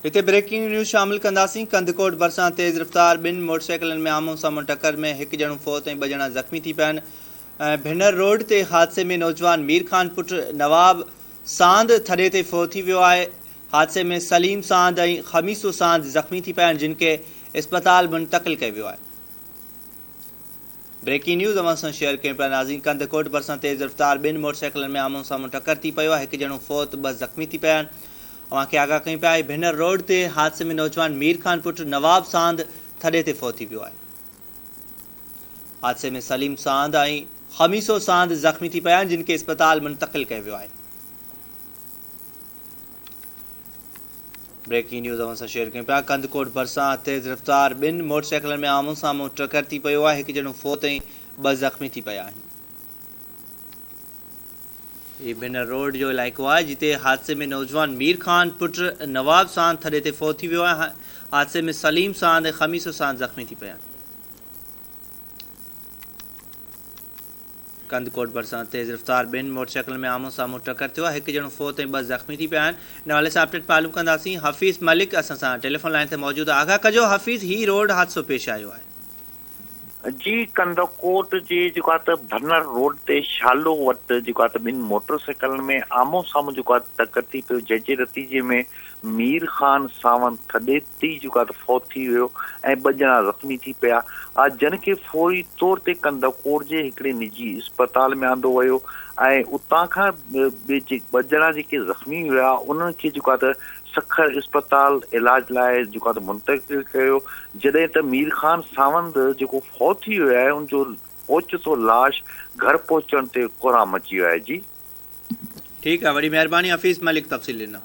इतने breaking news शामिल कंदासीं। कंदकोट भरिसां तेज़ रफ़्तार ॿिनि मोटरसाइकिलनि में आम्हूं साम्हूं टक्कर में हिकु ॼणो फ़ौत ऐं 2 ॼणा ज़ख़्मी थी पिया आहिनि। भिनर रोड ते हादसे में नौजवान मीर खान पुट नवाब सांद थॾे ते फ़ौत थी वियो आहे। हादसे में सलीम सांद ऐं ख़मीसो सांद ज़ख़्मी थी पिया आहिनि, जिन खे इस्पताल मुंतक़िल कयो वियो आहे। ब्रेकिंग न्यूज़ अवां सां शेयर कयूं पिया नाज़रीन। कंदकोट भरिसां तेज़ रफ़्तार ॿिनि मोटरसाइकिलनि में आम्हूं साम्हूं टक्कर थी पियो आहे। हिकु ॼणो फ़ौत, 2 ज़ख़्मी थी पिया आहिनि। अवां खे आगाह कयूं पिया। भिनर रोड ते हादसे में नौजवान मीर खान पुट नवाब सांद थॾे ते फ़ौत थी वियो आहे। हादसे में सलीम सांद ऐं ख़मीसो सांद ज़ख़्मी थी पिया आहिनि, जिन खे इस्पताल मुंतक़िल कयो वियो आहे। ब्रेकिंग न्यूज़ अवां सां शेयर कयूं पिया। कंदकोट भरिसां तेज़ रफ़्तार ॿिनि मोटरसाइकिलनि में आम्हूं साम्हूं टक्कर थी पियो आहे। हिकु ॼणो फ़ौत ऐं 2 ज़ख़्मी थी पिया आहिनि। ये भिनर रोड जो इलाइक़ो आहे, जिते हादसे में नौजवान मीर खान पुट नवाब सांद थॾे ते फ़ौत थी वियो आहे। हादसे में सलीम सांद ऐं ख़मीसो सांद ज़ख़्मी थी पिया आहिनि। कंदकोट भरिसां तेज़ रफ़्तार ॿिनि मोटरसाइकिलनि में आम्हूं साम्हूं टक्कर थियो आहे। हिकु ॼणो फ़ौत ऐं 2 ज़ख़्मी थी पिया आहिनि। इन हवाले सां अपडेट मालूम कंदासीं। हफ़ीज़ मलिक असां सां टेलीफोन लाइन ते मौजूदु आहे। आगाह कजो हफ़ीज़, ही रोड हादसो पेश आयो आहे। जी, कंदकोट जे जेको आहे त भनर रोड ते शालो वटि जेको आहे त ॿिनि मोटरसाइकिलनि में आम्हूं साम्हूं जेको आहे टक्कर थी पियो, जंहिंजे नतीजे में मीर खान सावंत थॾे ते जेको आहे त फ़ौत थी वियो ऐं 2 ॼणा ज़ख़्मी थी पिया। जिन खे फौरी तौर ते कंदकोट जे हिकिड़े निजी अस्पताल में आंदो वियो ऐं उतां खां 2 ॼणा जेके ज़ख़्मी हुआ उन्हनि खे जेको आहे त सखर अस्पताल इलाज लाइ जेको आहे त मुंतक़िल कयो। जॾहिं त मीर खान सावंत जेको फ़ौत थी वियो आहे, उनजो ओचितो लाश घर पहुचण ते कोराम अची वियो आहे। जी ठीकु आहे, वॾी महिरबानी हफ़ीज़ मलिक तफ़सील ॾिनो।